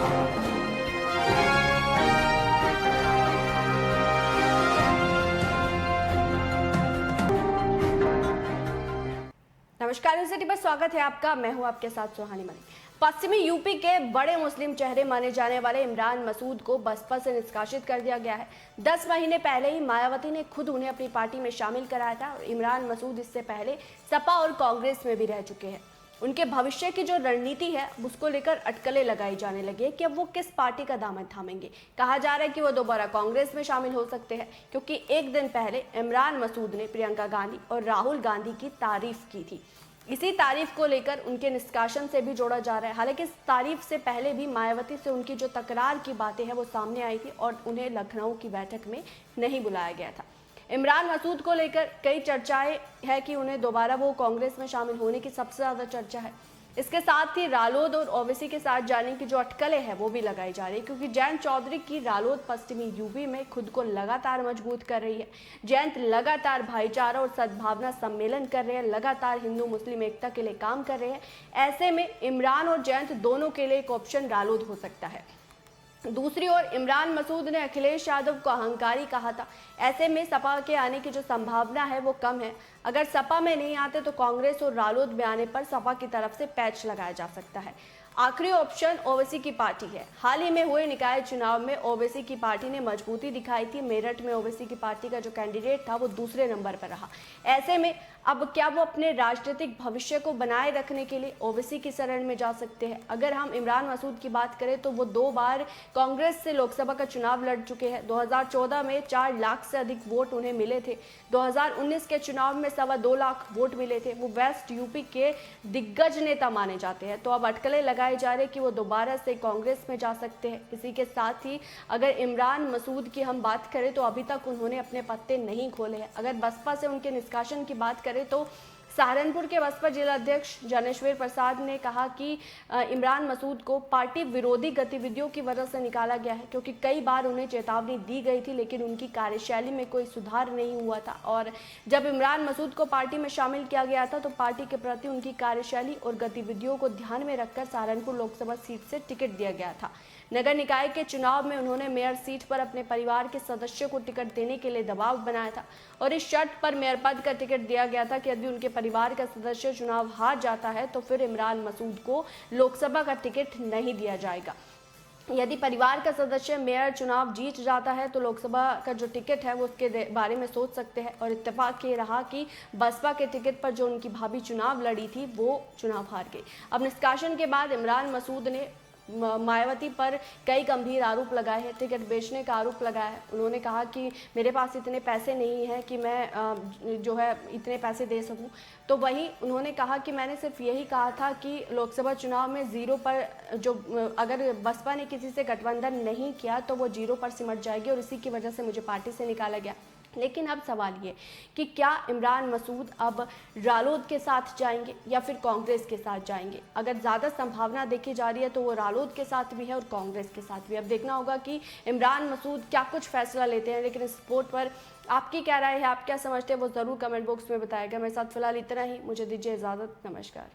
नमस्कार, news city पर स्वागत है आपका। मैं हूं आपके साथ सुहानी मलिक। पश्चिमी यूपी के बड़े मुस्लिम चेहरे माने जाने वाले इमरान मसूद को बसपा से निष्कासित कर दिया गया है। 10 महीने पहले ही मायावती ने खुद उन्हें अपनी पार्टी में शामिल कराया था और इमरान मसूद इससे पहले सपा और कांग्रेस में भी रह चुके हैं। उनके भविष्य की जो रणनीति है उसको लेकर अटकलें लगाई जाने लगी है कि अब वो किस पार्टी का दामन थामेंगे। कहा जा रहा है कि वो दोबारा कांग्रेस में शामिल हो सकते हैं, क्योंकि एक दिन पहले इमरान मसूद ने प्रियंका गांधी और राहुल गांधी की तारीफ की थी। इसी तारीफ को लेकर उनके निष्कासन से भी जोड़ा जा रहा है। हालांकि इस तारीफ से पहले भी मायावती से उनकी जो तकरार की बातें हैं वो सामने आई थी और उन्हें लखनऊ की बैठक में नहीं बुलाया गया था। इमरान मसूद को लेकर कई चर्चाएं है कि उन्हें दोबारा वो कांग्रेस में शामिल होने की सबसे ज़्यादा चर्चा है। इसके साथ ही रालोद और ओवैसी के साथ जाने की जो अटकलें हैं वो भी लगाई जा रही है, क्योंकि जयंत चौधरी की रालोद पश्चिमी यूपी में खुद को लगातार मजबूत कर रही है। जयंत लगातार भाईचारा और सद्भावना सम्मेलन कर रहे हैं, लगातार हिंदू मुस्लिम एकता के लिए काम कर रहे हैं। ऐसे में इमरान और जयंत दोनों के लिए एक ऑप्शन रालोद हो सकता है। दूसरी ओर इमरान मसूद ने अखिलेश यादव को अहंकारी कहा था। ऐसे में सपा के आने की जो संभावना है वो कम है। अगर सपा में नहीं आते तो कांग्रेस और रालोद में आने पर सपा की तरफ से पैच लगाया जा सकता है। आखिरी ऑप्शन ओवैसी की पार्टी है। हाल ही में हुए निकाय चुनाव में ओवैसी की पार्टी ने मजबूती दिखाई थी। मेरठ में ओवैसी की पार्टी का जो कैंडिडेट था वो दूसरे नंबर पर रहा। ऐसे में अब क्या वो अपने राजनीतिक भविष्य को बनाए रखने के लिए ओवैसी की शरण में जा सकते हैं? अगर हम इमरान मसूद की बात करें तो वो 2 बार कांग्रेस से लोकसभा का चुनाव लड़ चुके हैं। 2014 में 4 लाख से अधिक वोट उन्हें मिले थे। 2019 के चुनाव में 2.25 लाख वोट मिले थे। वो वेस्ट यूपी के दिग्गज नेता माने जाते हैं। तो अब अटकलें लगाए जा रहे कि वो दोबारा से कांग्रेस में जा सकते हैं। इसी के साथ ही अगर इमरान मसूद की हम बात करें तो अभी तक उन्होंने अपने पत्ते नहीं खोले हैं। अगर बसपा से उनके निष्कासन की बात करें तो सहारनपुर के बसपा जिला अध्यक्ष ज्ञानेश्वर प्रसाद ने कहा कि इमरान मसूद को पार्टी विरोधी गतिविधियों की वजह से निकाला गया है, क्योंकि कई बार उन्हें चेतावनी दी गई थी लेकिन उनकी कार्यशैली में कोई सुधार नहीं हुआ था। और जब इमरान मसूद को पार्टी में शामिल किया गया था तो पार्टी के प्रति उनकी कार्यशैली और गतिविधियों को ध्यान में रखकर सहारनपुर लोकसभा सीट से टिकट दिया गया था। नगर निकाय के चुनाव में उन्होंने मेयर सीट पर अपने परिवार के सदस्यों को टिकट देने के लिए दबाव बनाया था और इस शर्त पर मेयर पद का टिकट दिया गया था कि यदि उनके परिवार का सदस्य चुनाव हार जाता है तो फिर इमरान मसूद को लोकसभा का टिकट नहीं दिया जाएगा। यदि परिवार का सदस्य मेयर चुनाव जीत जाता है तो लोकसभा का जो टिकट है वो उसके बारे में सोच सकते हैं। और इत्तेफाक ये रहा कि बसपा के टिकट पर जो उनकी भाभी चुनाव लड़ी थी वो चुनाव हार गई। अब निष्कासन के बाद इमरान मसूद ने मायावती पर कई गंभीर आरोप लगाए हैं। टिकट बेचने का आरोप लगाया है। उन्होंने कहा कि मेरे पास इतने पैसे नहीं हैं कि मैं जो है इतने पैसे दे सकूं। तो वहीं उन्होंने कहा कि मैंने सिर्फ यही कहा था कि लोकसभा चुनाव में 0 पर जो अगर बसपा ने किसी से गठबंधन नहीं किया तो वो 0 पर सिमट जाएगी और इसी की वजह से मुझे पार्टी से निकाला गया। लेकिन अब सवाल ये कि क्या इमरान मसूद अब रालोद के साथ जाएंगे या फिर कांग्रेस के साथ जाएंगे? अगर ज़्यादा संभावना देखी जा रही है तो वो रालोद के साथ भी है और कांग्रेस के साथ भी। अब देखना होगा कि इमरान मसूद क्या कुछ फैसला लेते हैं। लेकिन इस रिपोर्ट पर आपकी क्या राय है, आप क्या समझते हैं, वो ज़रूर कमेंट बॉक्स में बताएगा। मेरे साथ फिलहाल इतना ही, मुझे दीजिए इजाज़त। नमस्कार।